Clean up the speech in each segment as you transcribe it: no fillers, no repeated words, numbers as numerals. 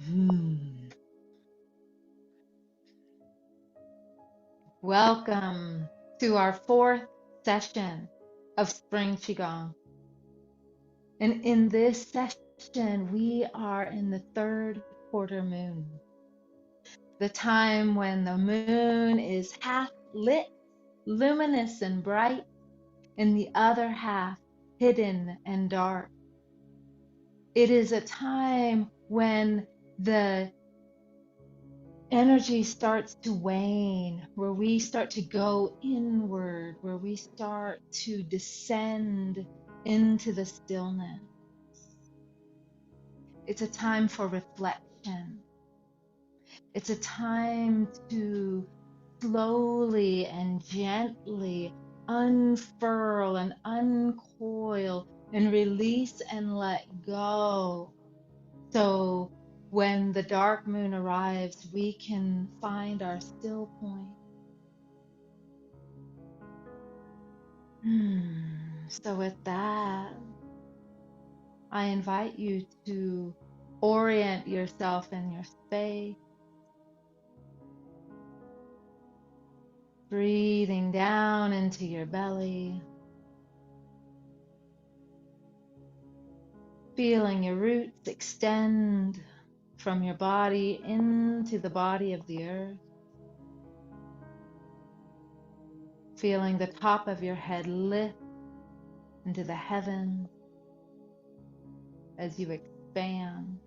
Hmm. Welcome to our fourth session of Spring Qigong. And in this session, we are in the third quarter moon, the time when the moon is half lit, luminous and bright, and the other half hidden and dark. It is a time when the energy starts to wane, where we start to go inward, where we start to descend into the stillness. It's a time for reflection. It's a time to slowly and gently unfurl and uncoil and release and let go. So when the dark moon arrives, we can find our still point. So with that, I invite you to orient yourself in your space, breathing down into your belly, feeling your roots extend from your body into the body of the earth, feeling the top of your head lift into the heavens as you expand.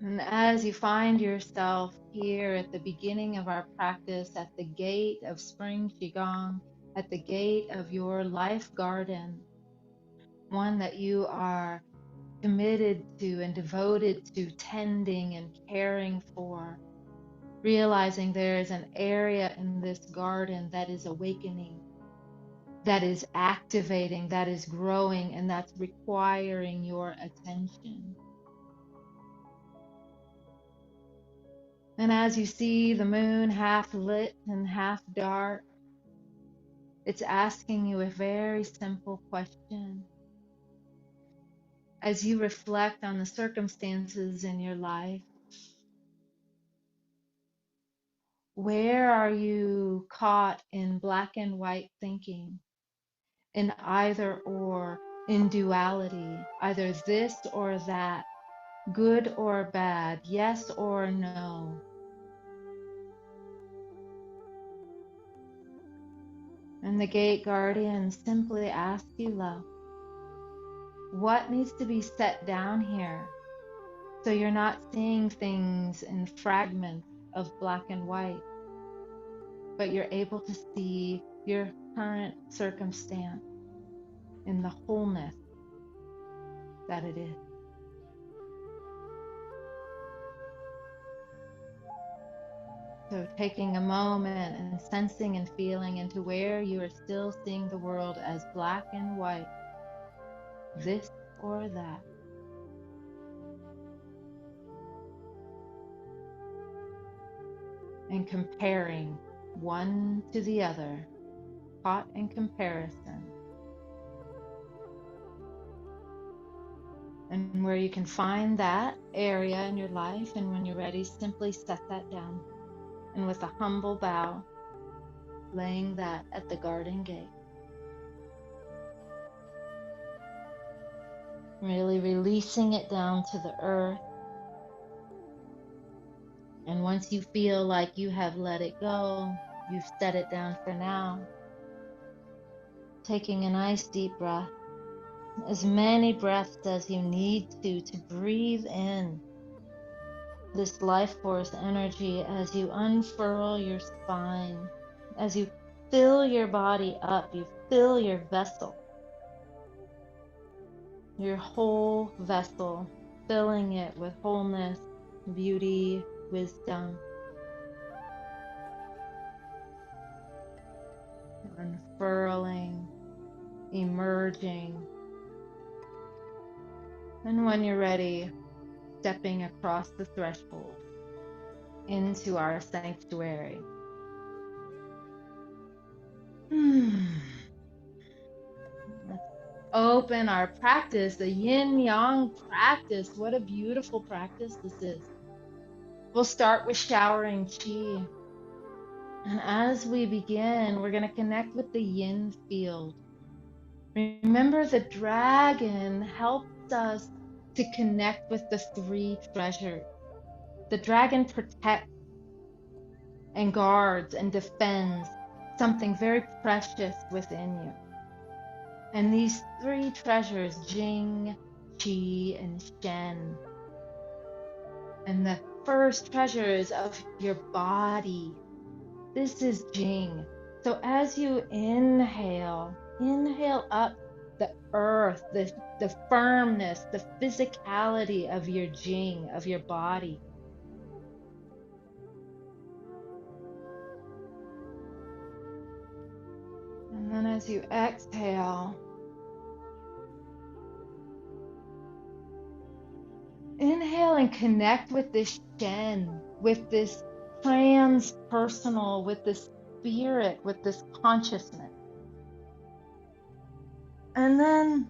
And as you find yourself here at the beginning of our practice, at the gate of Spring Qigong, at the gate of your life garden, one that you are committed to and devoted to tending and caring for, realizing there is an area in this garden that is awakening, that is activating, that is growing, and that's requiring your attention. And as you see the moon half lit and half dark, it's asking you a very simple question. As you reflect on the circumstances in your life, where are you caught in black and white thinking, in either or, in duality, either this or that, good or bad, yes or no? And the gate guardian simply asks you, love, what needs to be set down here so you're not seeing things in fragments of black and white, but you're able to see your current circumstance in the wholeness that it is. So taking a moment and sensing and feeling into where you are still seeing the world as black and white, this or that. And comparing one to the other, caught in comparison. And where you can find that area in your life, and when you're ready, simply set that down. And with a humble bow, laying that at the garden gate. Really releasing it down to the earth. And once you feel like you have let it go, you've set it down for now, taking a nice deep breath, as many breaths as you need to breathe in this life force energy as you unfurl your spine, as you fill your body up, you fill your vessel, your whole vessel, filling it with wholeness, beauty, wisdom, unfurling, emerging. And when you're ready, stepping across the threshold into our sanctuary. Let's open our practice, the yin-yang practice. What a beautiful practice this is. We'll start with showering qi. And as we begin, we're going to connect with the yin field. Remember, the dragon helps us to connect with the three treasures. The dragon protects and guards and defends something very precious within you. And these three treasures, Jing, Qi, and Shen. And the first treasure is of your body. This is Jing. So as you inhale up the earth, the firmness, the physicality of your Jing, of your body. And then as you exhale, inhale and connect with this Shen, with this transpersonal, with this spirit, with this consciousness. And then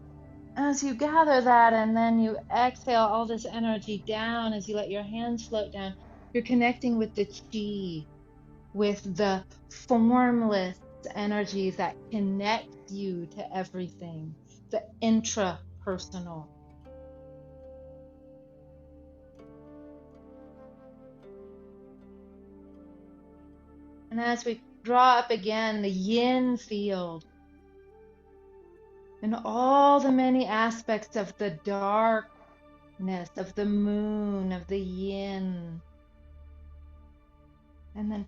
as you gather that and then you exhale all this energy down, as you let your hands float down, you're connecting with the chi, with the formless energy that connects you to everything, the intrapersonal. And as we draw up again the yin field and all the many aspects of the darkness, of the moon, of the yin, and then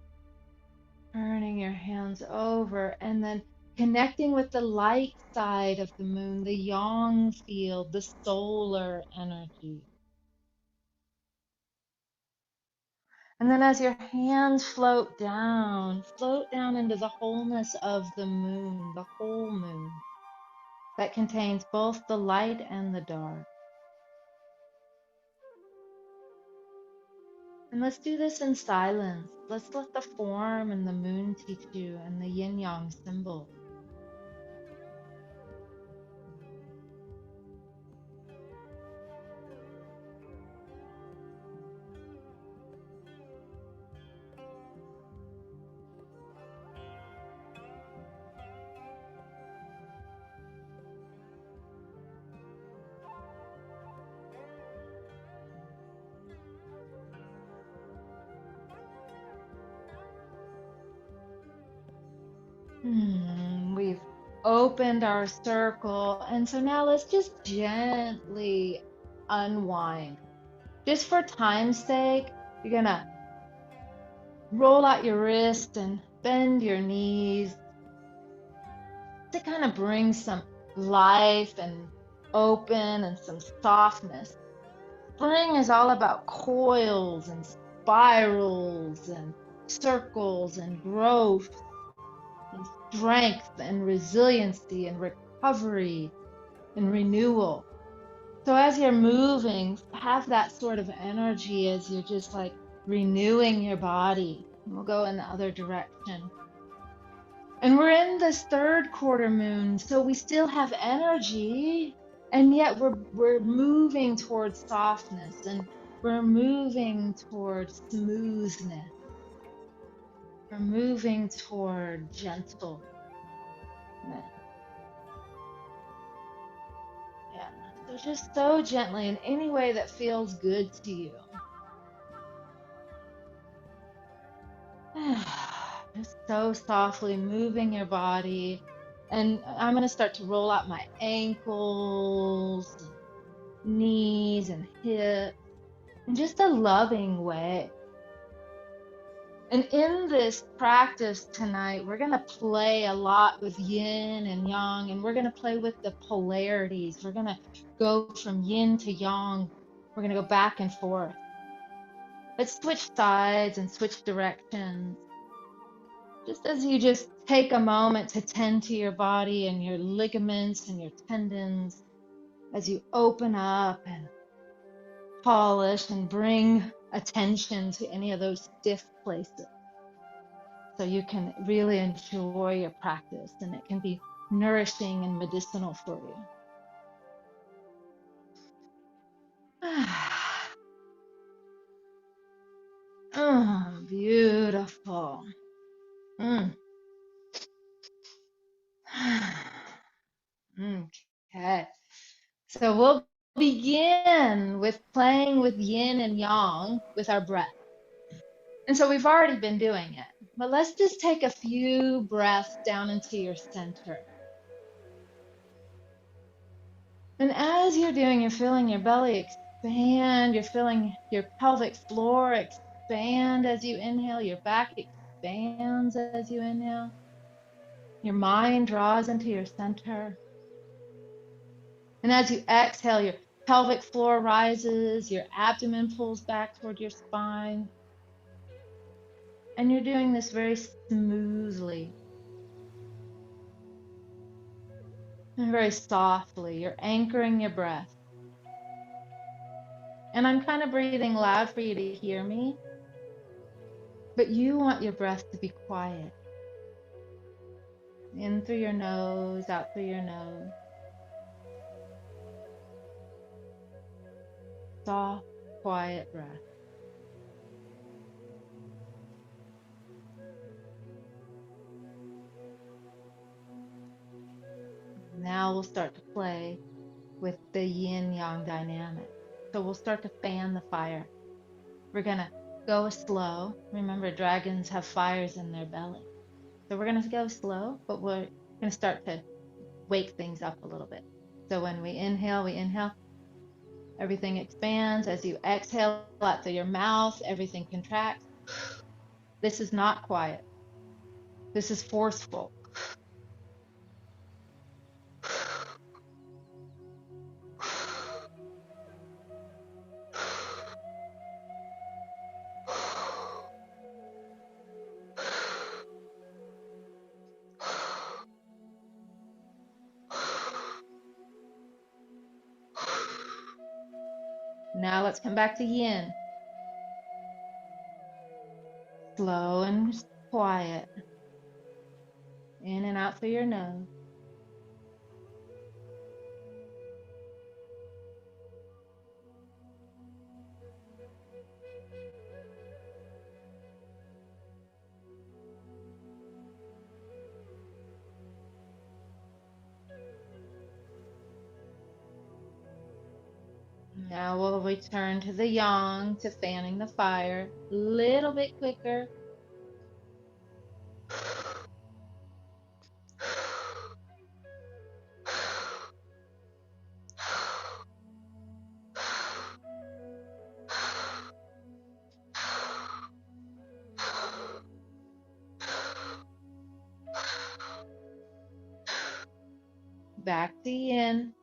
turning your hands over and then connecting with the light side of the moon, the yang field, the solar energy. And then as your hands float down into the wholeness of the moon, the whole moon that contains both the light and the dark. And let's do this in silence. Let's let the form and the moon teach you and the yin yang symbol. We've opened our circle, and so now let's just gently unwind. Just for time's sake, you're gonna roll out your wrist and bend your knees to kind of bring some life and open and some softness. Spring is all about coils and spirals and circles and growth and strength and resiliency and recovery and renewal. So as you're moving, have that sort of energy as you're just like renewing your body. We'll go in the other direction. And we're in this third quarter moon, so we still have energy, and yet we're moving towards softness and we're moving towards smoothness. We're moving toward gentleness. Yeah. So just so gently in any way that feels good to you. Just so softly moving your body. And I'm going to start to roll out my ankles, knees, and hips in just a loving way. And in this practice tonight, we're going to play a lot with yin and yang, and we're going to play with the polarities. We're going to go from yin to yang. We're going to go back and forth. Let's switch sides and switch directions. Just as you just take a moment to tend to your body and your ligaments and your tendons, as you open up and polish and bring attention to any of those stiff places, so you can really enjoy your practice and it can be nourishing and medicinal for you. So we'll begin with playing with yin and yang with our breath. And so we've already been doing it, but let's just take a few breaths down into your center. And as you're doing, you're feeling your belly expand, you're feeling your pelvic floor expand as you inhale, your back expands as you inhale, your mind draws into your center. And as you exhale, your pelvic floor rises, your abdomen pulls back toward your spine. And you're doing this very smoothly and very softly. You're anchoring your breath. And I'm kind of breathing loud for you to hear me, but you want your breath to be quiet. In through your nose, out through your nose. Soft, quiet breath. Now we'll start to play with the yin-yang dynamic. So we'll start to fan the fire. We're going to go slow. Remember, dragons have fires in their belly. So we're going to go slow, but we're going to start to wake things up a little bit. So when we inhale, everything expands. As you exhale out through your mouth, everything contracts. This is not quiet. This is forceful. Now let's come back to yin. Slow and quiet. In and out through your nose. Now we'll return to the yang, to fanning the fire. A little bit quicker. Back to yin.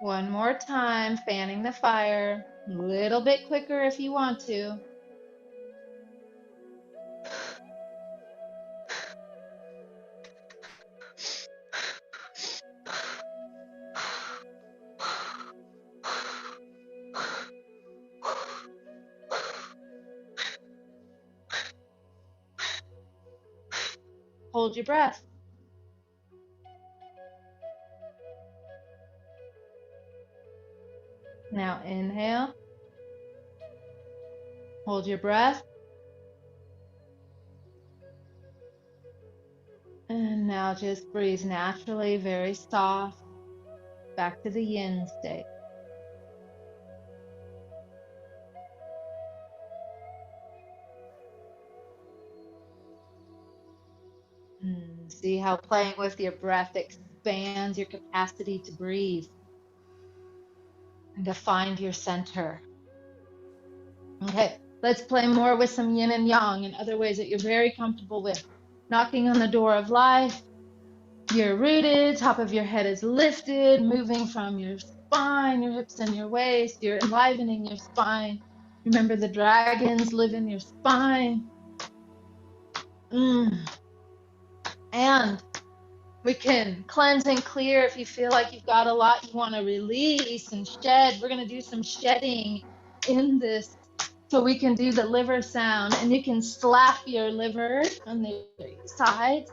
One more time, fanning the fire. A little bit quicker if you want to. Hold your breath. Now inhale. Hold your breath. And now just breathe naturally, very soft, back to the yin state. See how playing with your breath expands your capacity to breathe and to find your center. Okay, let's play more with some yin and yang in other ways that you're very comfortable with. Knocking on the door of life. You're rooted, top of your head is lifted, moving from your spine, your hips and your waist. You're enlivening your spine. Remember, the dragons live in your spine. And we can cleanse and clear if you feel like you've got a lot you want to release and shed. We're going to do some shedding in this So we can do the liver sound, and you can slap your liver on the sides.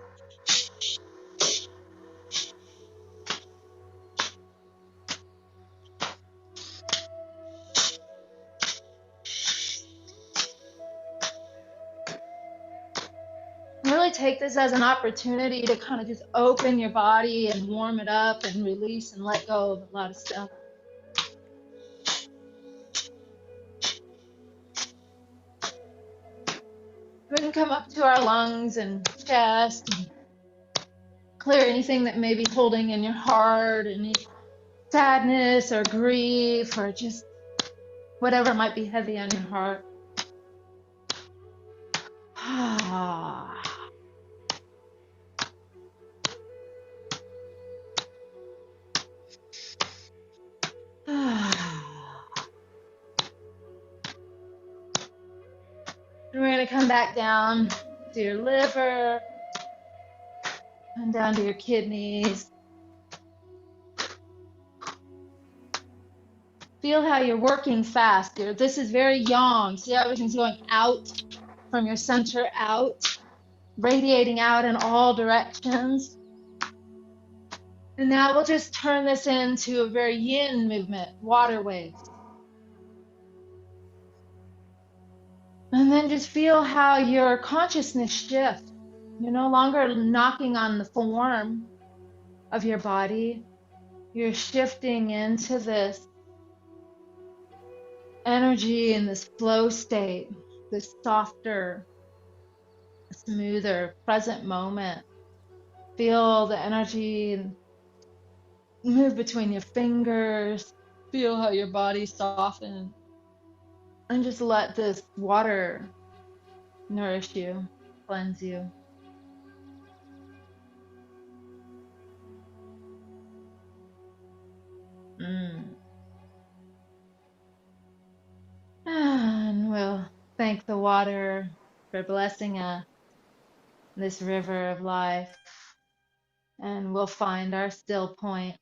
Really take this as an opportunity to kind of just open your body and warm it up and release and let go of a lot of stuff. We can come up to our lungs and chest and clear anything that may be holding in your heart, any sadness or grief or just whatever might be heavy on your heart. And we're going to come back down to your liver and down to your kidneys. Feel how you're working fast. This is very yang. See how everything's going out from your center out, radiating out in all directions. And now we'll just turn this into a very yin movement, water waves. And then just feel how your consciousness shifts. You're no longer knocking on the form of your body. You're shifting into this energy and this flow state, this softer, smoother, present moment. Feel the energy move between your fingers. Feel how your body softens. And just let this water nourish you, cleanse you. And we'll thank the water for blessing us, this river of life. And we'll find our still point.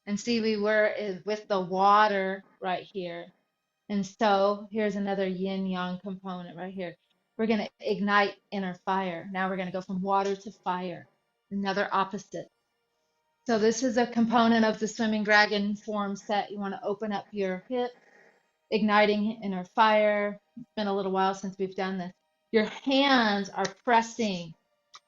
And see, we were with the water right here. And so here's another yin yang component right here. We're going to ignite inner fire. Now we're going to go from water to fire, another opposite. So this is a component of the swimming dragon form set. You want to open up your hip, igniting inner fire. It's been a little while since we've done this. Your hands are pressing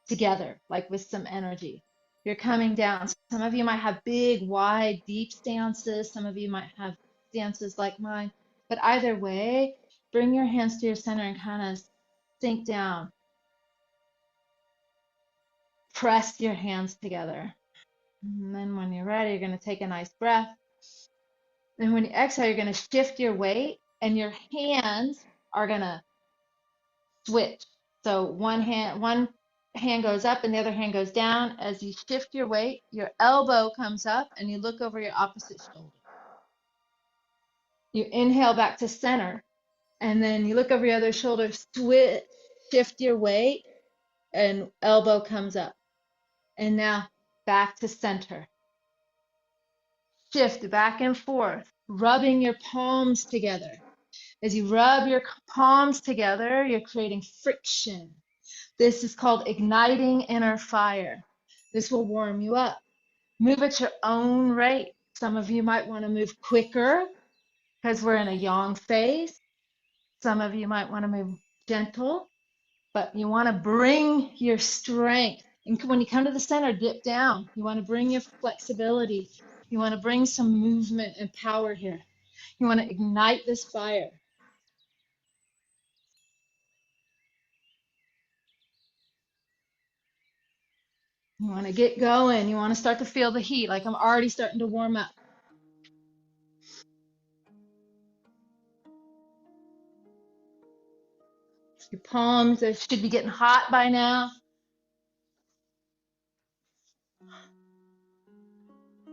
together, like with some energy. You're coming down. Some of you might have big, wide, deep stances. Some of you might have stances like mine. But either way, bring your hands to your center and kind of sink down. Press your hands together. And then when you're ready, you're going to take a nice breath. And when you exhale, you're going to shift your weight, and your hands are going to switch. So one hand goes up and the other hand goes down. As you shift your weight, your elbow comes up and you look over your opposite shoulder. You inhale back to center, and then you look over your other shoulder, switch, shift your weight, and elbow comes up. And now back to center. Shift back and forth, rubbing your palms together. As you rub your palms together, you're creating friction. This is called igniting inner fire. This will warm you up. Move at your own rate. Some of you might want to move quicker because we're in a yang phase. Some of you might want to move gentle, but you want to bring your strength. And when you come to the center, dip down. You want to bring your flexibility. You want to bring some movement and power here. You want to ignite this fire. You want to get going. You want to start to feel the heat, like I'm already starting to warm up. Your palms should be getting hot by now.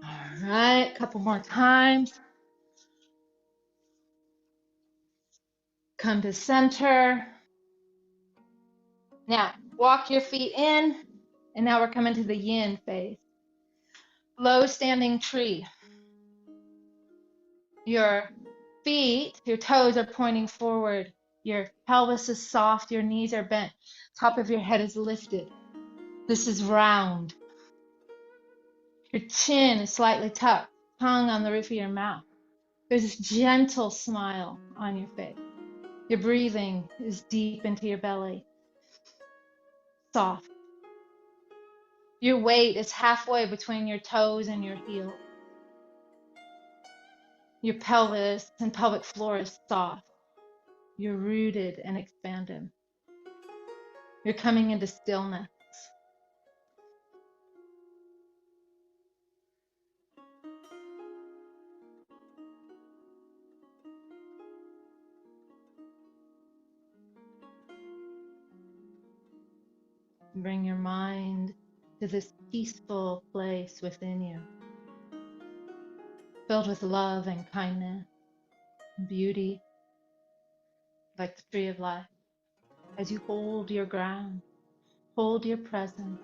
All right, a couple more times. Come to center. Now, walk your feet in And now we're coming to the yin phase. Low standing tree. Your feet, your toes are pointing forward. Your pelvis is soft. Your knees are bent. Top of your head is lifted. This is round. Your chin is slightly tucked. Tongue on the roof of your mouth. There's this gentle smile on your face. Your breathing is deep into your belly. Soft. Your weight is halfway between your toes and your heels. Your pelvis and pelvic floor is soft. You're rooted and expanded. You're coming into stillness. Bring your mind to this peaceful place within you, filled with love and kindness and beauty, like the tree of life. As you hold your ground, hold your presence.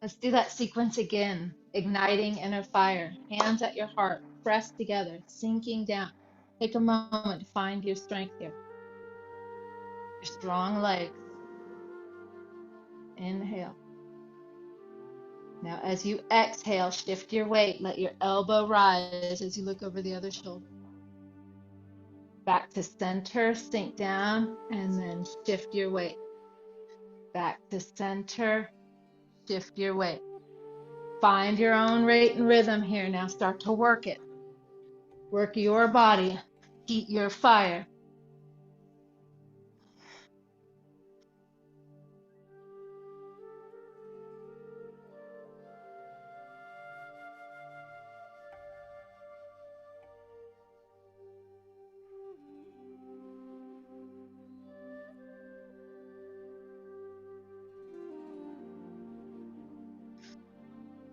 Let's do that sequence again. Igniting inner fire. Hands at your heart. Press together. Sinking down. Take a moment to find your strength here. Your strong legs. Inhale. Now, as you exhale, shift your weight. Let your elbow rise as you look over the other shoulder. Back to center. Sink down. And then shift your weight. Back to center. Shift your weight. Find your own rate and rhythm here. Now start to work it. Work your body. Heat your fire.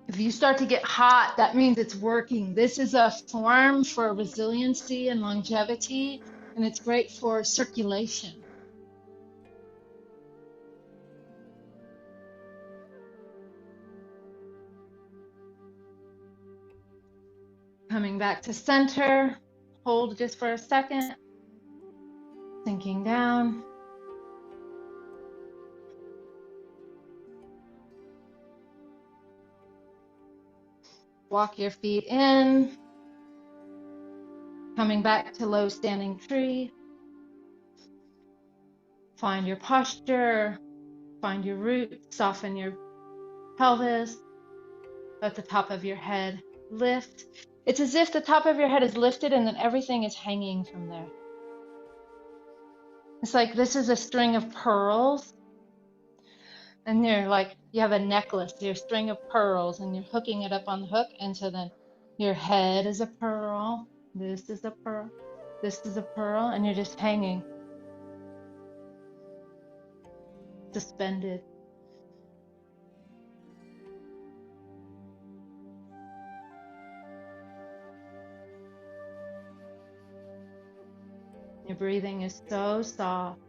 If you start to get hot, that means it's working. This is a form for resiliency and longevity, and it's great for circulation. Coming back to center, hold just for a second, sinking down. Walk your feet in, coming back to low standing tree. Find your posture, find your root, soften your pelvis. Let the top of your head lift. It's as if the top of your head is lifted and then everything is hanging from there. It's like this is a string of pearls, and you're like, you have a necklace, your string of pearls, and you're hooking it up on the hook, and so then your head is a pearl, this is a pearl, this is a pearl, and you're just hanging, suspended. Your breathing is so soft.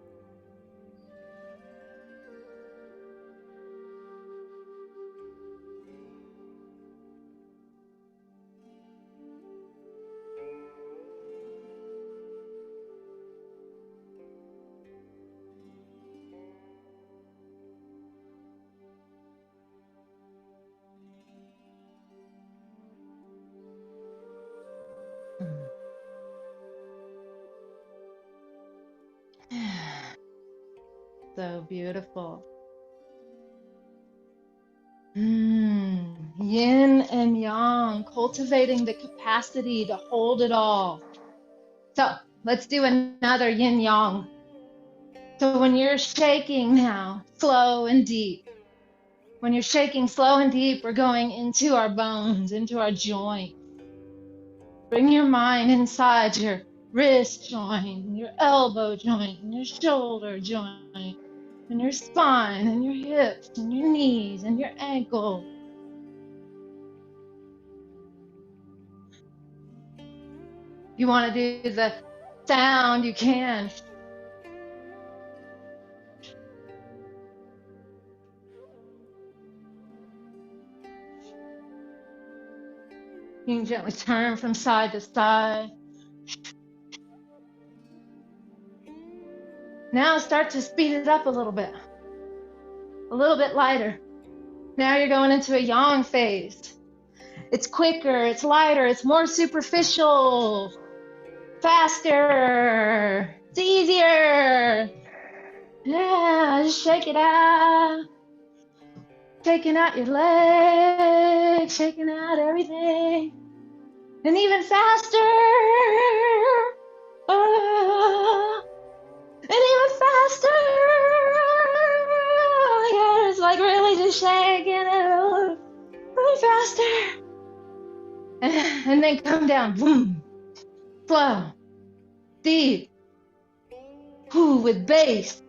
So beautiful. yin and yang, cultivating the capacity to hold it all. So let's do another yin yang. So when you're shaking now, slow and deep, when you're shaking slow and deep, we're going into our bones, into our joints. Bring your mind inside your wrist joint, your elbow joint, and your shoulder joint, and your spine, and your hips, and your knees, and your ankles. You want to do the sound, you can. You can gently turn from side to side. Now start to speed it up a little bit lighter. Now you're going into a yang phase. It's quicker, it's lighter, it's more superficial, faster, it's easier. Yeah, just shake it out. Shaking out your legs, shaking out everything. And even faster. And even faster. Yeah, it's like really just shaking it really faster. And then come down. Boom. Slow. Deep. With bass.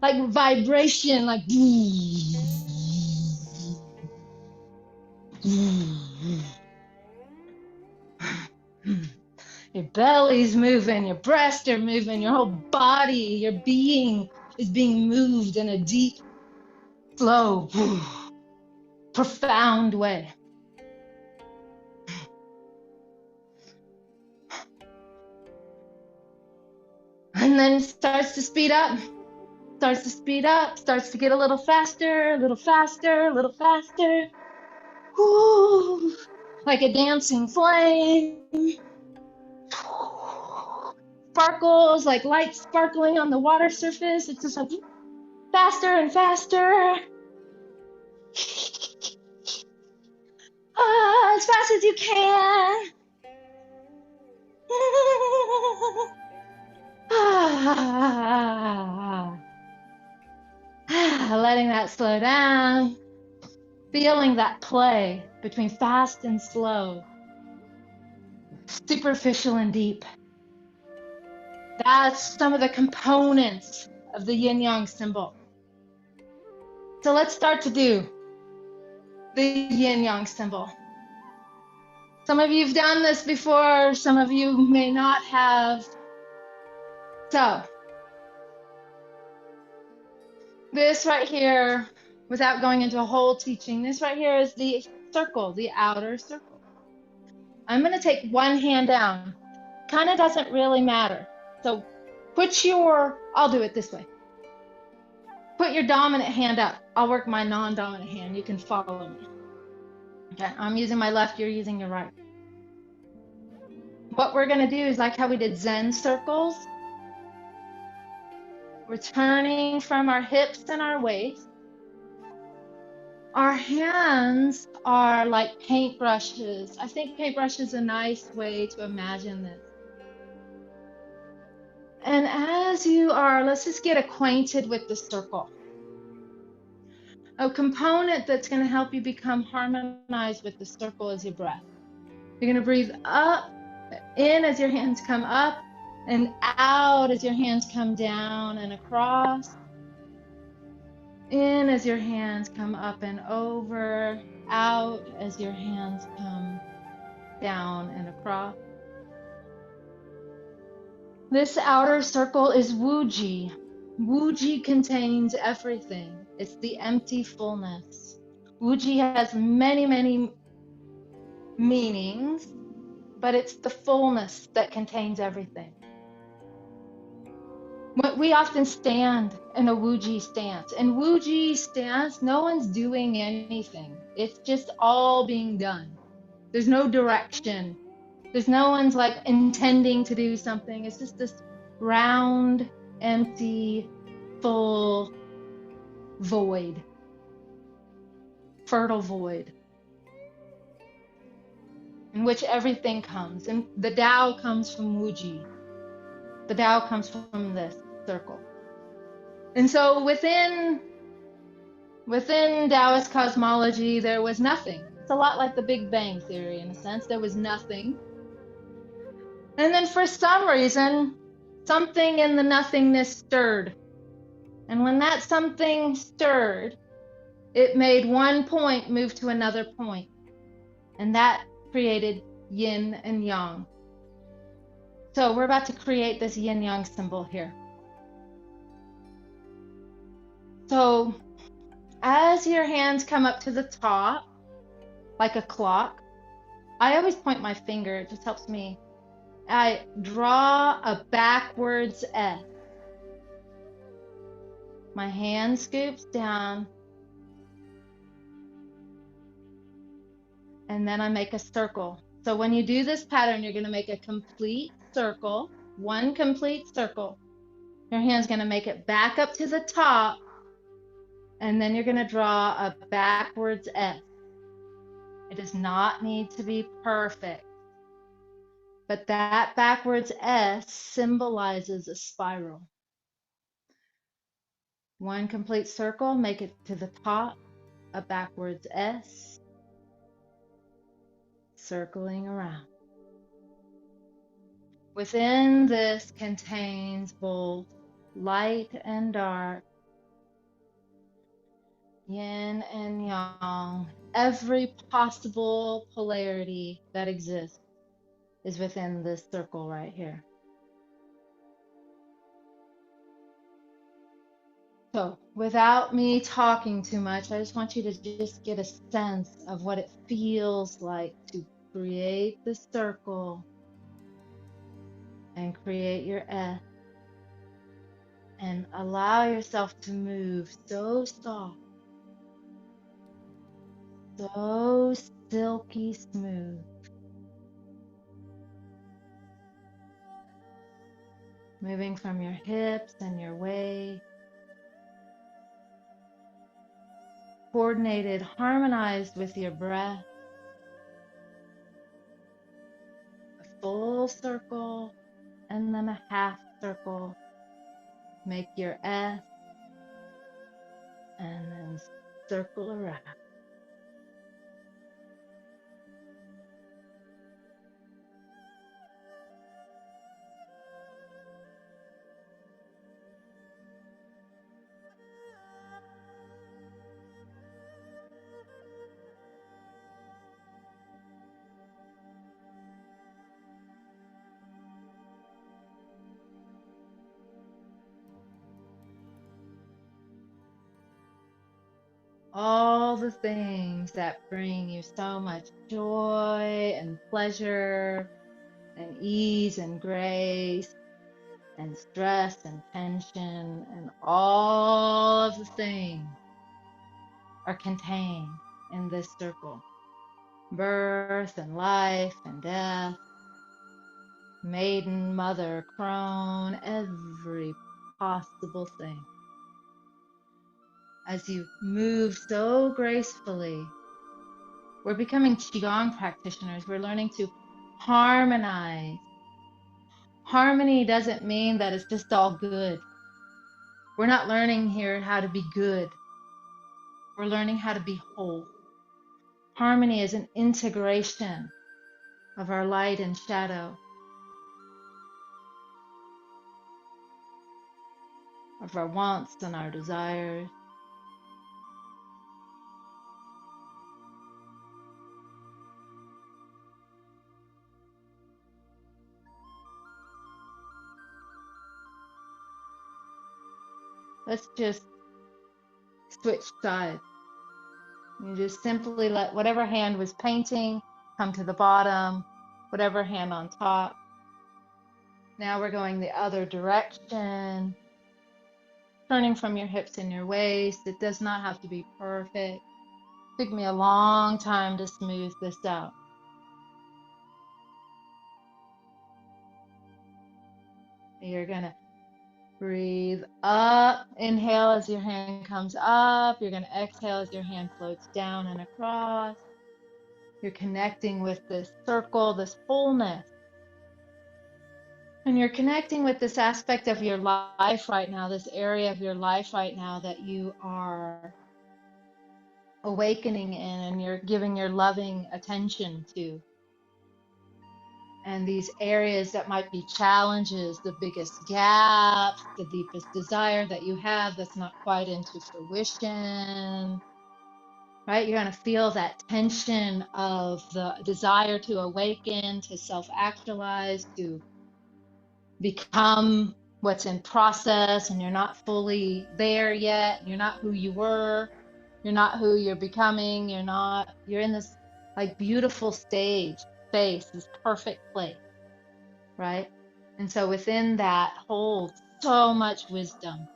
Like vibration. Like. Your belly's moving, your breasts are moving, your whole body, your being is being moved in a deep, slow, profound way. And then it starts to speed up, starts to get a little faster, a little faster, a little faster. Woo, like a dancing flame. Sparkles, like light sparkling on the water surface. It's just like faster and faster. As fast as you can. Letting that slow down. Feeling that play between fast and slow. Superficial and deep. That's some of the components of the yin-yang symbol. So let's start to do the yin-yang symbol. Some of you have done this before, some of you may not have. So, this right here, without going into a whole teaching, this right here is the circle, the outer circle. I'm going to take one hand down. Kind of doesn't really matter. So I'll do it this way. Put your dominant hand up. I'll work my non-dominant hand. You can follow me. Okay, I'm using my left, you're using your right. What we're going to do is like how we did Zen circles. Returning from our hips and our waist. Our hands are like paintbrushes. I think paintbrush is a nice way to imagine this. And as you are, let's just get acquainted with the circle. A component that's going to help you become harmonized with the circle is your breath. You're going to breathe up, in as your hands come up, and out as your hands come down and across. In as your hands come up and over, out as your hands come down and across. This outer circle is Wuji. Wuji contains everything. It's the empty fullness. Wuji has many, many meanings, but it's the fullness that contains everything. We often stand in a Wuji stance. In Wuji stance, no one's doing anything. It's just all being done. There's no direction. There's no one's like intending to do something. It's just this round, empty, full void. Fertile void. in which everything comes. And the Tao comes from Wuji. The Tao comes from this circle. And so within Taoist cosmology, there was nothing. It's a lot like the Big Bang Theory in a sense. There was nothing. And then for some reason, something in the nothingness stirred. And when that something stirred, it made one point move to another point. And that created yin and yang. So we're about to create this yin-yang symbol here. So as your hands come up to the top, like a clock, I always point my finger. It just helps me. I draw a backwards S. My hand scoops down, and then I make a circle. So when you do this pattern, you're going to make a complete circle, one complete circle. Your hand's going to make it back up to the top, and then you're going to draw a backwards S. It does not need to be perfect, but that backwards S symbolizes a spiral. One complete circle, make it to the top, a backwards S, circling around. Within this contains both light and dark, yin and yang. Every possible polarity that exists is within this circle right here. So without me talking too much, I just want you to just get a sense of what it feels like to create the circle and create your S, and allow yourself to move so soft, so silky smooth. Moving from your hips and your waist, coordinated, harmonized with your breath. A full circle and then a half circle. Make your S and then circle around. All the things that bring you so much joy and pleasure and ease and grace and stress and tension, and all of the things are contained in this circle. Birth and life and death, maiden, mother, crone, every possible thing. As you move so gracefully, we're becoming Qigong practitioners. We're learning to harmonize. Harmony doesn't mean that it's just all good. We're not learning here how to be good. We're learning how to be whole. Harmony is an integration of our light and shadow, of our wants and our desires. Let's just switch sides. You just simply let whatever hand was painting come to the bottom, whatever hand on top. Now we're going the other direction, turning from your hips and your waist. It does not have to be perfect. It took me a long time to smooth this out. You're going to breathe up, inhale as your hand comes up. You're going to exhale as your hand floats down and across. You're connecting with this circle, this wholeness. And you're connecting with this aspect of your life right now, this area of your life right now that you are awakening in and you're giving your loving attention to. And these areas that might be challenges, the biggest gaps, the deepest desire that you have that's not quite into fruition, right? You're going to feel that tension of the desire to awaken, to self-actualize, to become what's in process, and you're not fully there yet. You're not who you were. You're not who you're becoming. You're in this like beautiful space, this perfect place, right? And so within that holds so much wisdom.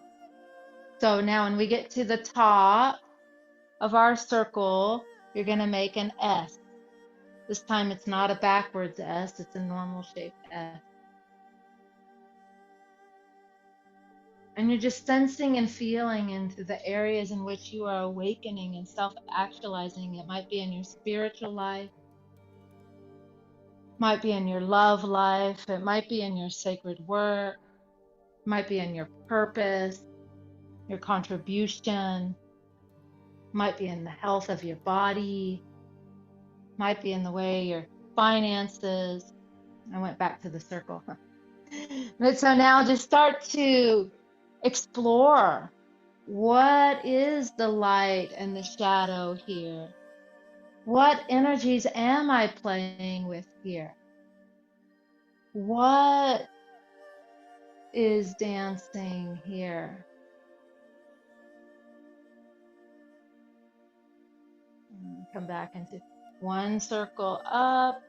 So now when we get to the top of our circle, you're going to make an S. This time it's not a backwards S, it's a normal shaped S. And you're just sensing and feeling into the areas in which you are awakening and self-actualizing. It might be in your spiritual life, might be in your love life, it might be in your sacred work, might be in your purpose, your contribution, might be in the health of your body, might be in the way your finances. I went back to the circle. But so now just start to explore, what is the light and the shadow here? What energies am I playing with here? What is dancing here? Come back into one circle up,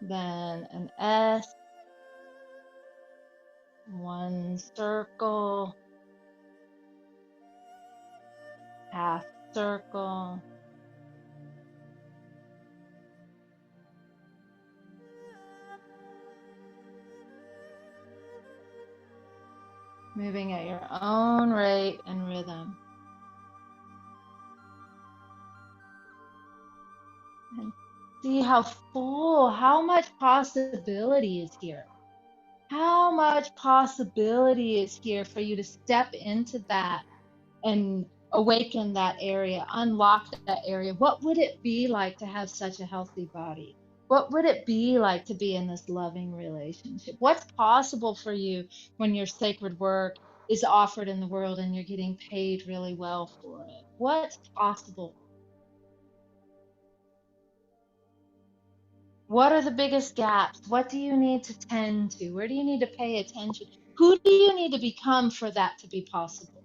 then an S, one circle, half circle, moving at your own rate and rhythm. And see how full, how much possibility is here. How much possibility is here for you to step into that and awaken that area, unlock that area. What would it be like to have such a healthy body? What would it be like to be in this loving relationship? What's possible for you when your sacred work is offered in the world and you're getting paid really well for it? What's possible? What are the biggest gaps? What do you need to tend to? Where do you need to pay attention? Who do you need to become for that to be possible?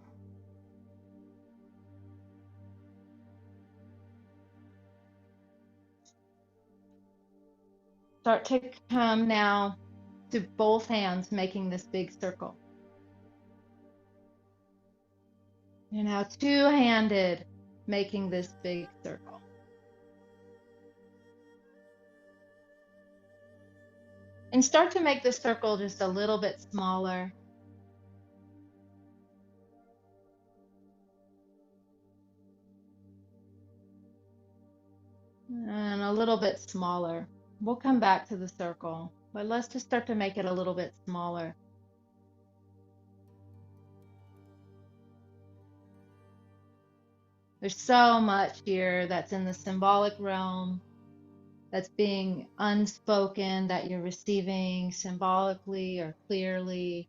Start to come now to both hands, making this big circle. You're now two-handed, making this big circle. And start to make the circle just a little bit smaller. And a little bit smaller. We'll come back to the circle, but let's just start to make it a little bit smaller. There's so much here that's in the symbolic realm, that's being unspoken, that you're receiving symbolically or clearly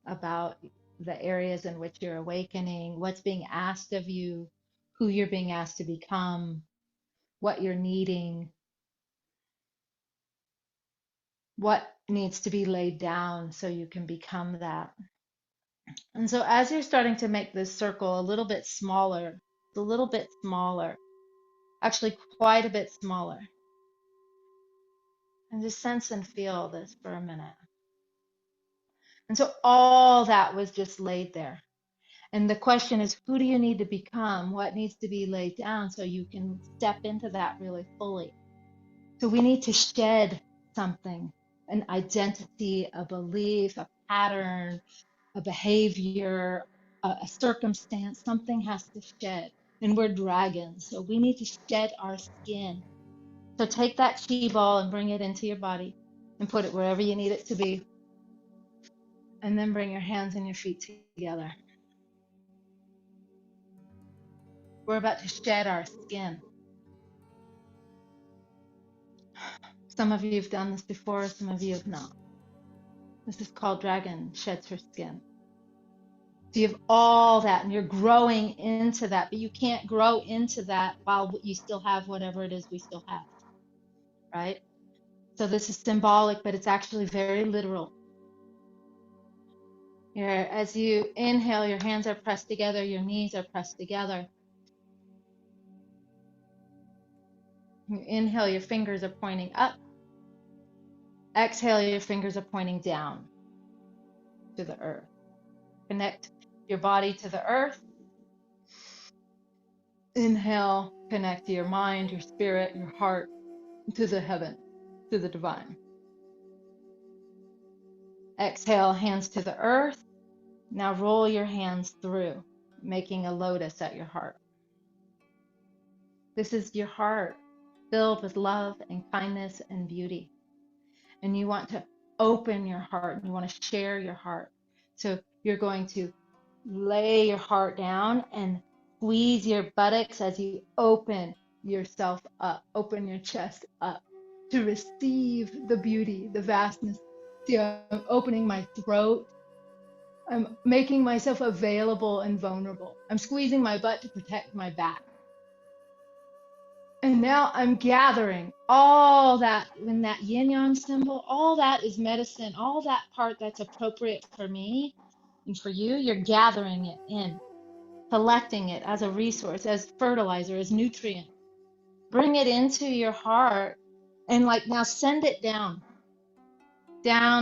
about the areas in which you're awakening, what's being asked of you, who you're being asked to become, what you're needing, what needs to be laid down so you can become that. And so as you're starting to make this circle a little bit smaller, a little bit smaller, actually quite a bit smaller, and just sense and feel this for a minute. And so all that was just laid there. And the question is, who do you need to become? What needs to be laid down so you can step into that really fully? So we need to shed something, an identity, a belief, a pattern, a behavior, a circumstance. Something has to shed. And we're dragons, so we need to shed our skin So take that chi ball and bring it into your body and put it wherever you need it to be. And then bring your hands and your feet together. We're about to shed our skin. Some of you have done this before, some of you have not. This is called Dragon Sheds Her Skin. So you have all that and you're growing into that, but you can't grow into that while you still have whatever it is we still have, right? So this is symbolic, but it's actually very literal. As you inhale, your hands are pressed together, your knees are pressed together. You inhale, your fingers are pointing up. Exhale, your fingers are pointing down to the earth. Connect your body to the earth. Inhale, connect your mind, your spirit, your heart to the heaven, to the divine. Exhale, hands to the earth. Now roll your hands through, making a lotus at your heart. This is your heart filled with love and kindness and beauty. And you want to open your heart and you want to share your heart. So you're going to lay your heart down and squeeze your buttocks as you open yourself up, open your chest up to receive the beauty, the vastness. See, I'm opening my throat. I'm making myself available and vulnerable. I'm squeezing my butt to protect my back. And now I'm gathering all that, in that yin-yang symbol, all that is medicine, all that part that's appropriate for me and for you, you're gathering it in, collecting it as a resource, as fertilizer, as nutrient. Bring it into your heart and now send it down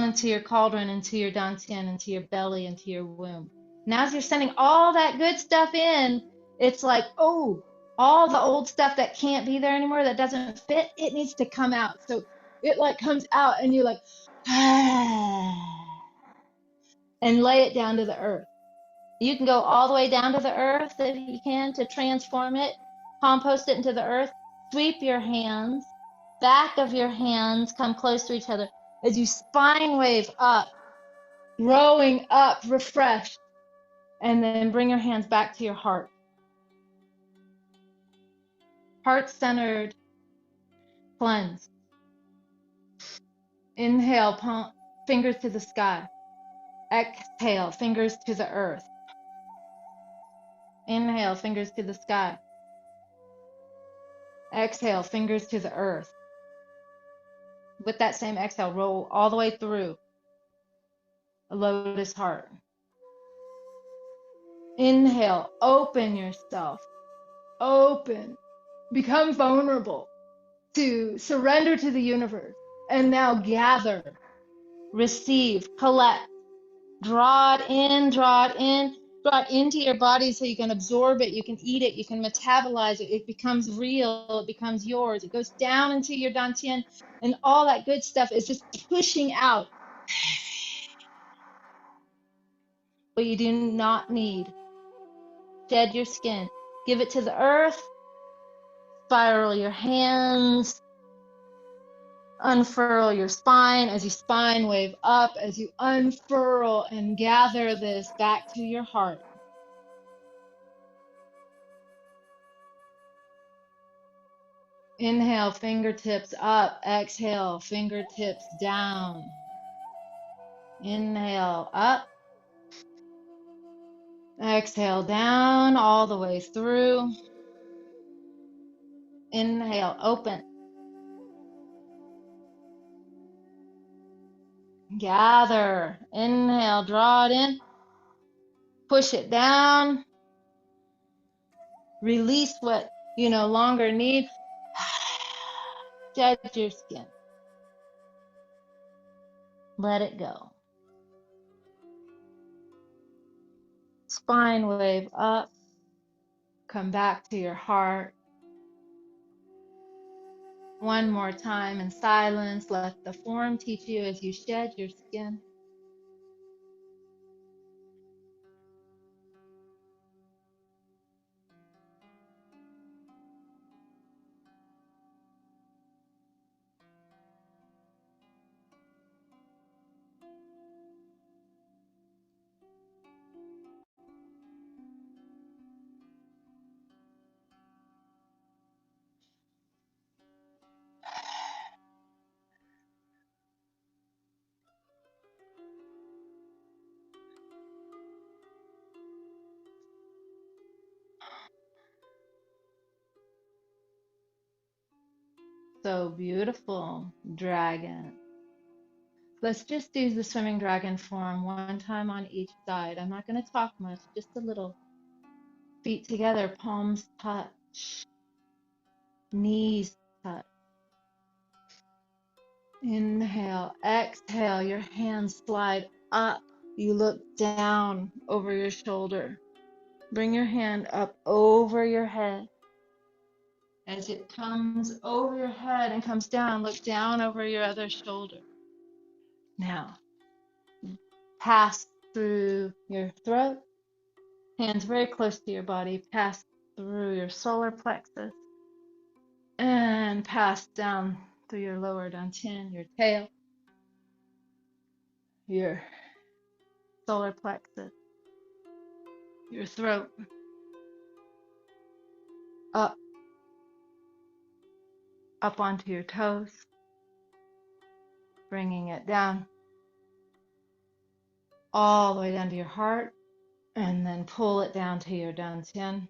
into your cauldron, into your dantian, into your belly, into your womb. Now as you're sending all that good stuff in, it's like, oh, all the old stuff that can't be there anymore, that doesn't fit, it needs to come out. So it comes out and you're like, and lay it down to the earth. You can go all the way down to the earth if you can to transform it, compost it into the earth, sweep your hands, back of your hands come close to each other as you spine wave up, growing up, refreshed, and then bring your hands back to your heart. Heart-centered, cleanse. Inhale, palm, fingers to the sky. Exhale, fingers to the earth. Inhale, fingers to the sky. Exhale, fingers to the earth. With that same exhale, roll all the way through a lotus heart. Inhale, open yourself. Open. Become vulnerable to surrender to the universe. And now gather, receive, collect, draw it in, draw it in, draw it into your body so you can absorb it, you can eat it, you can metabolize it, it becomes real, it becomes yours, it goes down into your dantian, and all that good stuff is just pushing out what you do not need. Shed your skin, give it to the earth, spiral your hands, unfurl your spine as you spine wave up, as you unfurl and gather this back to your heart. Inhale, fingertips up. Exhale, fingertips down. Inhale, up. Exhale, down all the way through. Inhale, open. Gather. Inhale, draw it in. Push it down. Release what you no longer need. Shed your skin. Let it go. Spine wave up. Come back to your heart. One more time in silence. Let the form teach you as you shed your skin. So beautiful, dragon. Let's just do the swimming dragon form one time on each side. I'm not going to talk much, just a little. Feet together, palms touch, knees touch. Inhale, exhale, your hands slide up. You look down over your shoulder. Bring your hand up over your head. As it comes over your head and comes down, look down over your other shoulder. Now, pass through your throat, hands very close to your body, pass through your solar plexus, and pass down through your lower dantian, your tail, your solar plexus, your throat, up, up onto your toes, bringing it down, all the way down to your heart, and then pull it down to your dantian.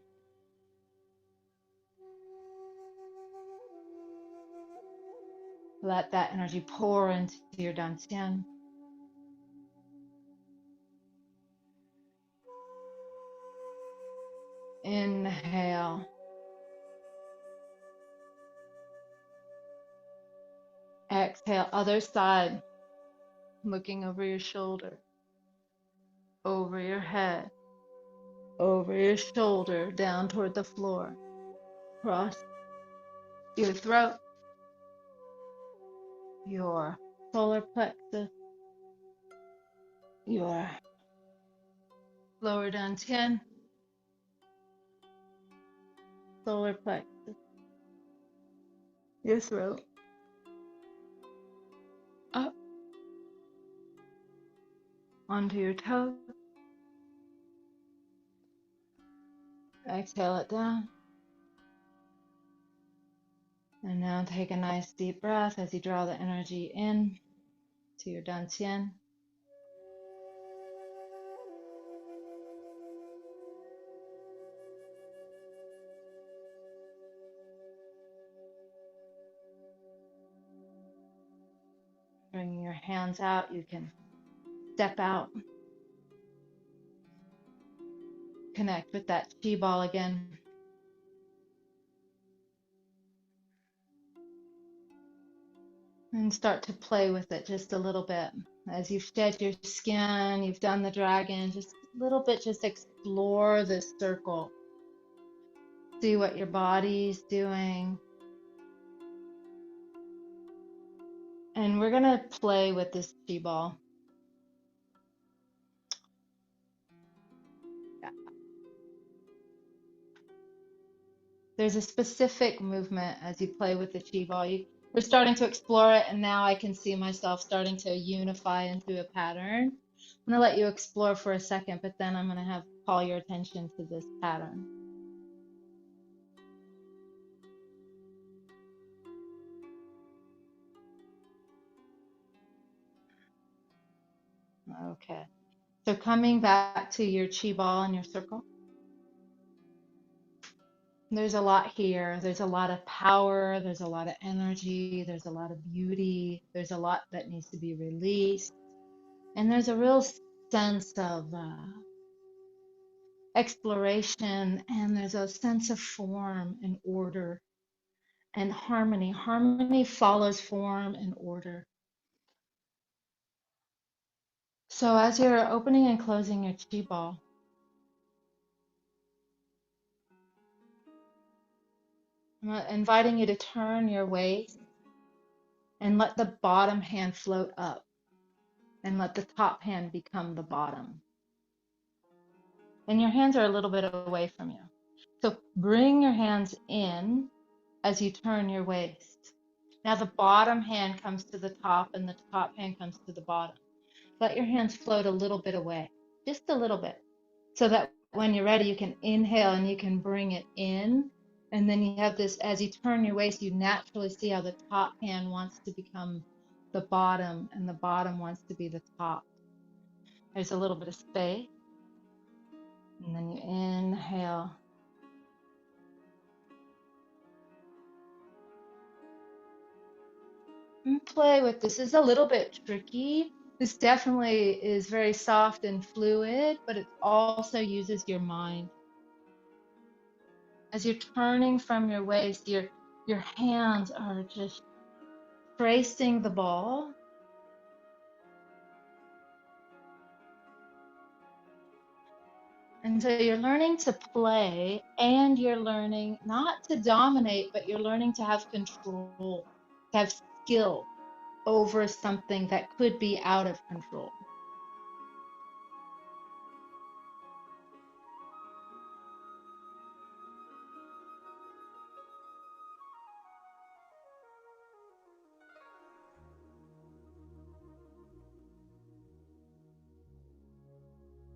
Let that energy pour into your dantian. Inhale. Exhale, other side, looking over your shoulder, over your head, over your shoulder, down toward the floor, across your throat, your solar plexus, your lower dantian, solar plexus, your throat, up onto your toes. Exhale it down. And now take a nice deep breath as you draw the energy in to your dantian. Bringing your hands out, you can step out, connect with that chi ball again. And start to play with it just a little bit. As you've shed your skin, you've done the dragon, just a little bit, just explore this circle. See what your body's doing. And we're going to play with this chi ball. Yeah. There's a specific movement as you play with the chi ball. We're starting to explore it, and now I can see myself starting to unify into a pattern. I'm going to let you explore for a second, but then I'm going to call your attention to this pattern. Okay. So coming back to your chi ball and your circle. There's a lot here. There's a lot of power. There's a lot of energy. There's a lot of beauty. There's a lot that needs to be released. And there's a real sense of exploration, and there's a sense of form and order and harmony. Harmony follows form and order. So as you're opening and closing your chi ball, I'm inviting you to turn your waist and let the bottom hand float up and let the top hand become the bottom. And your hands are a little bit away from you. So bring your hands in as you turn your waist. Now the bottom hand comes to the top and the top hand comes to the bottom. Let your hands float a little bit away, just a little bit, so that when you're ready, you can inhale and you can bring it in. And then you have this, as you turn your waist, you naturally see how the top hand wants to become the bottom and the bottom wants to be the top. There's a little bit of space. And then you inhale. Play with this. It's a little bit tricky. This definitely is very soft and fluid, but it also uses your mind. As you're turning from your waist, your hands are just tracing the ball. And so you're learning to play, and you're learning not to dominate, but you're learning to have control, to have skill over something that could be out of control.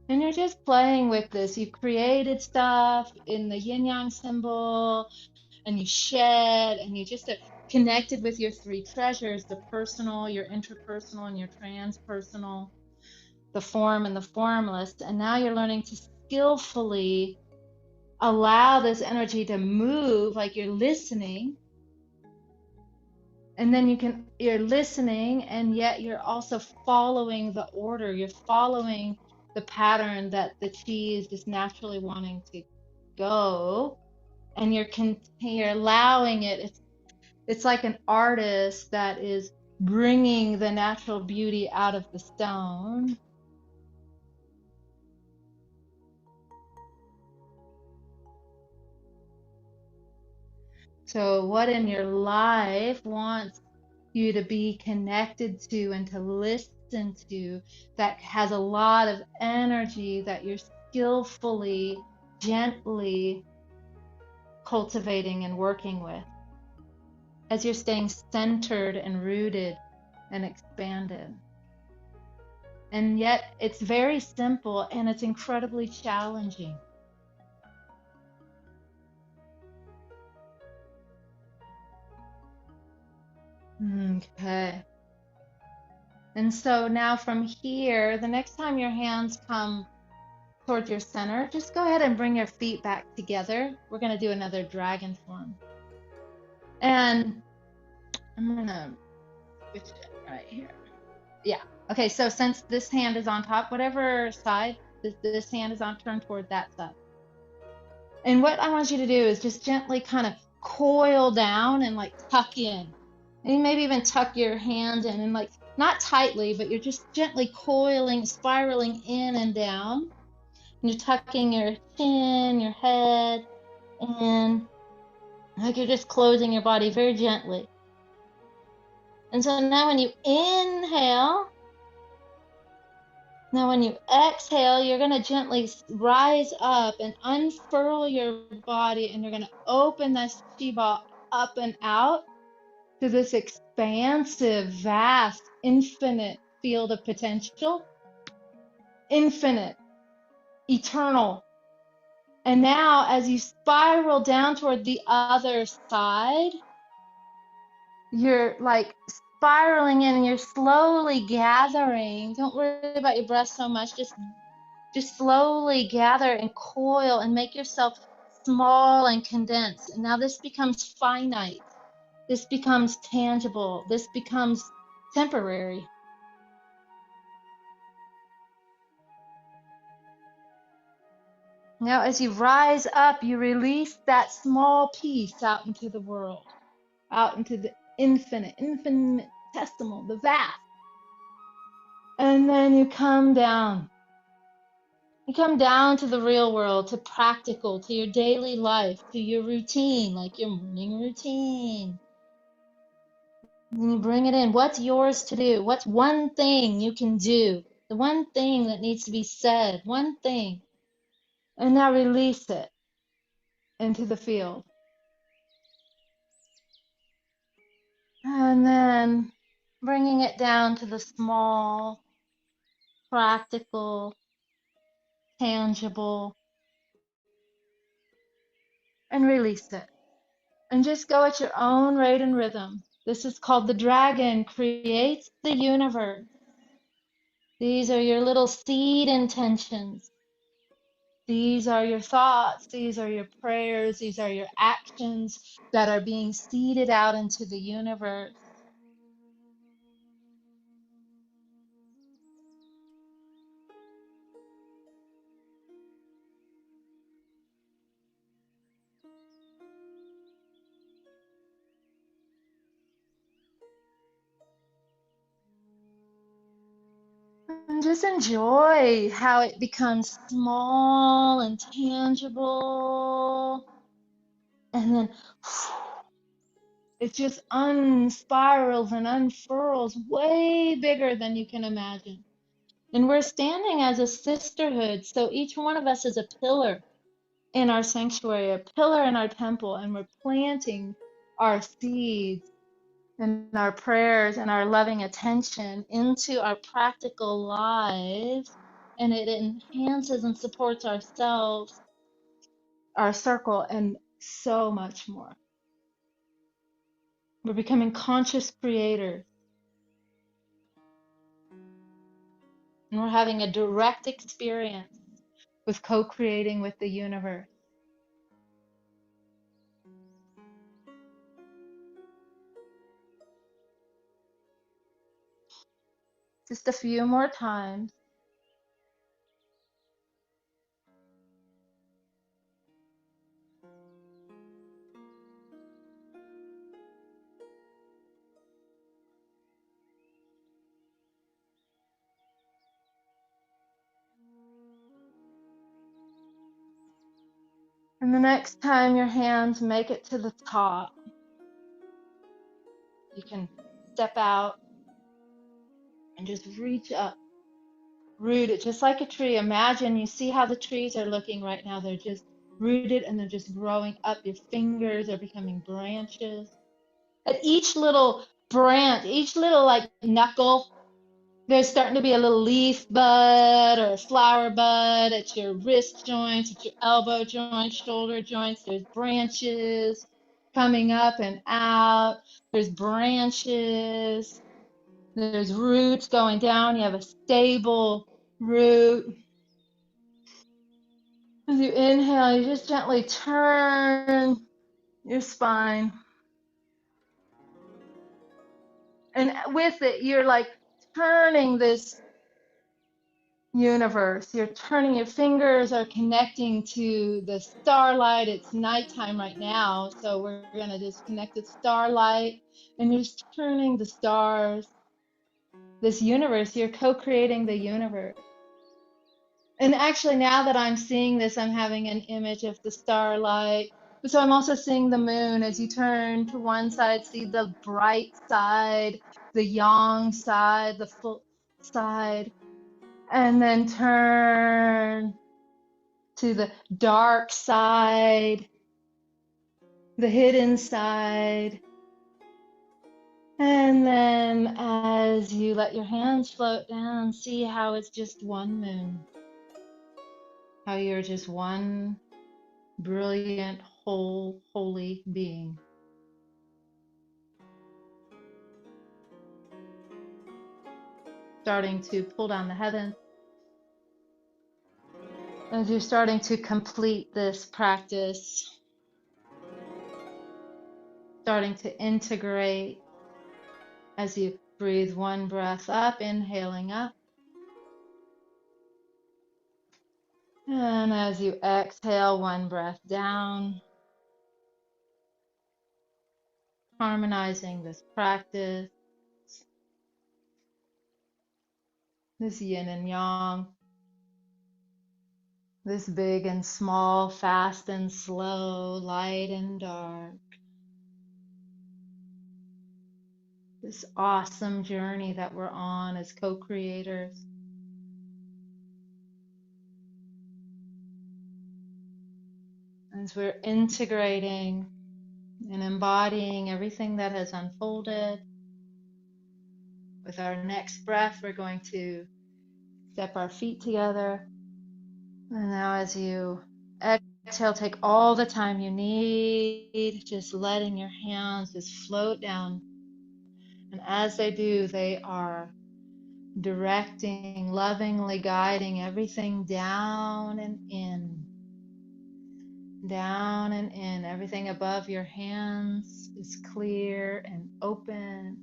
And you're just playing with this. You created stuff in the yin-yang symbol, and you shed, and you just connected with your three treasures, the personal, your interpersonal, and your transpersonal, the form and the formless. And now you're learning to skillfully allow this energy to move, like you're listening. And then you're listening, and yet you're also following the order. You're following the pattern that the chi is just naturally wanting to go, and you're allowing it. It's like an artist that is bringing the natural beauty out of the stone. So, what in your life wants you to be connected to and to listen to, that has a lot of energy that you're skillfully, gently cultivating and working with as you're staying centered and rooted and expanded? And yet, it's very simple and it's incredibly challenging. Okay. And so now from here, the next time your hands come towards your center, just go ahead and bring your feet back together. We're going to do another dragon form. And I'm going to switch it right here. Yeah. Okay, so since this hand is on top, whatever side this hand is on, turn toward that side. And what I want you to do is just gently kind of coil down and like tuck in. And maybe even tuck your hand in and like not tightly, but you're just gently coiling, spiraling in and down. And you're tucking your chin, your head, and like you're just closing your body very gently. And so now when you inhale, now when you exhale, you're going to gently rise up and unfurl your body, and you're going to open this chi ball up and out to this expansive, vast, infinite field of potential. Infinite, eternal. And now as you spiral down toward the other side, you're like spiraling in and you're slowly gathering. Don't worry about your breath so much. Just slowly gather and coil and make yourself small and condensed. And now this becomes finite. This becomes tangible. This becomes temporary. Now, as you rise up, you release that small piece out into the world, out into the infinite, infinitesimal, the vast. And then you come down. You come down to the real world, to practical, to your daily life, to your routine, like your morning routine. And you bring it in. What's yours to do? What's one thing you can do? The one thing that needs to be said, one thing. And now release it into the field. And then bringing it down to the small, practical, tangible, and release it. And just go at your own rate and rhythm. This is called the dragon creates the universe. These are your little seed intentions. These are your thoughts. These are your prayers. These are your actions that are being seeded out into the universe. just enjoy how it becomes small and tangible. And then it just unspirals and unfurls way bigger than you can imagine. And we're standing as a sisterhood. So each one of us is a pillar in our sanctuary, a pillar in our temple, and we're planting our seeds and our prayers and our loving attention into our practical lives. And it enhances and supports ourselves, our circle, and so much more. We're becoming conscious creators. And we're having a direct experience with co-creating with the universe. Just a few more times. And the next time your hands make it to the top, you can step out and just reach up, root it, just like a tree. Imagine you see how the trees are looking right now. They're just rooted and they're just growing up. Your fingers are becoming branches. At each little branch, each little like knuckle, there's starting to be a little leaf bud or a flower bud at your wrist joints, at your elbow joints, shoulder joints. There's branches coming up and out. There's branches. There's roots going down. You have a stable root. As you inhale, you just gently turn your spine. And with it, you're like turning this universe. You're turning, your fingers are connecting to the starlight. It's nighttime right now, so we're going to just connect with starlight. And you're just turning the stars, this universe. You're co-creating the universe. And actually, now that I'm seeing this, I'm having an image of the starlight. So I'm also seeing the moon. As you turn to one side, see the bright side, the yang side, the full side, and then turn to the dark side, the hidden side. And then as you let your hands float down, see how it's just one moon, how you're just one brilliant, whole, holy being. Starting to pull down the heavens. As you're starting to complete this practice, starting to integrate as you breathe one breath up, inhaling up. And as you exhale, one breath down, harmonizing this practice, this yin and yang, this big and small, fast and slow, light and dark, this awesome journey that we're on as co-creators. As we're integrating and embodying everything that has unfolded, with our next breath, we're going to step our feet together. And now as you exhale, take all the time you need, just letting your hands just float down. And as they do, they are directing, lovingly guiding everything down and in. Down and in. Everything above your hands is clear and open.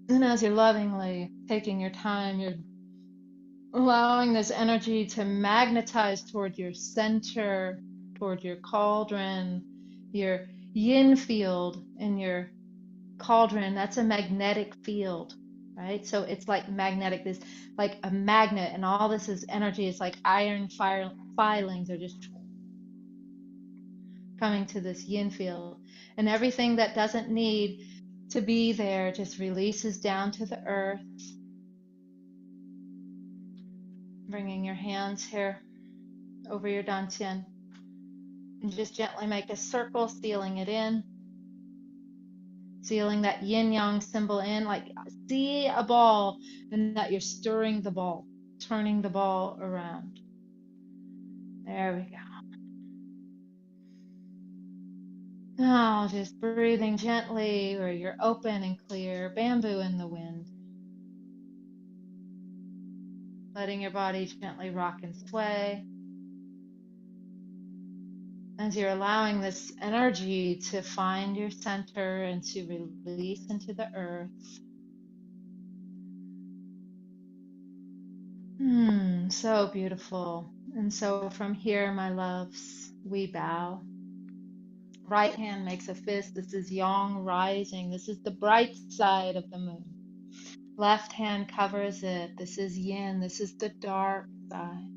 And as you're lovingly taking your time, you're allowing this energy to magnetize toward your center, toward your cauldron, your yin field in your cauldron. That's a magnetic field. right? So it's like magnetic, this like a magnet, and all this is energy. It's like iron filings are just coming to this yin field, and everything that doesn't need to be there just releases down to the earth. Bringing your hands here over your dantian, and just gently make a circle, sealing it in, sealing that yin yang symbol in. Like see a ball, and that you're stirring the ball, turning the ball around. There we go. Now just breathing gently where you're open and clear, bamboo in the wind. Letting your body gently rock and sway as you're allowing this energy to find your center and to release into the earth. So beautiful. And so from here, my loves, we bow. Right hand makes a fist. This is yang rising. This is the bright side of the moon. Left hand covers it. This is yin. This is the dark side,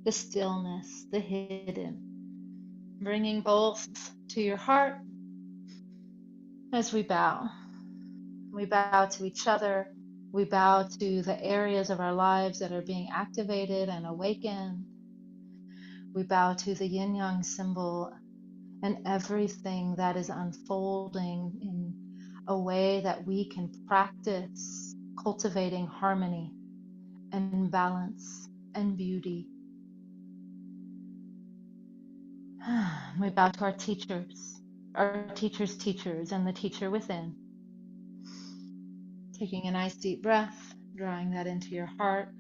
the stillness, the hidden. Bringing both to your heart as we bow. We bow to each other. We bow to the areas of our lives that are being activated and awakened. We bow to the yin yang symbol and everything that is unfolding in a way that we can practice cultivating harmony and balance and beauty. We bow to our teacher's teachers, and the teacher within. Taking a nice deep breath, drawing that into your heart,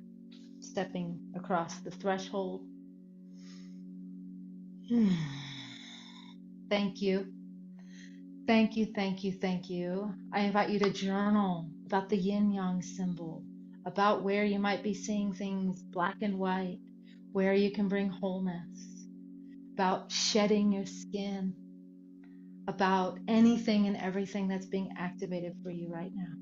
stepping across the threshold. Thank you. Thank you, thank you, thank you. I invite you to journal about the yin yang symbol, about where you might be seeing things black and white, where you can bring wholeness, about shedding your skin, about anything and everything that's being activated for you right now.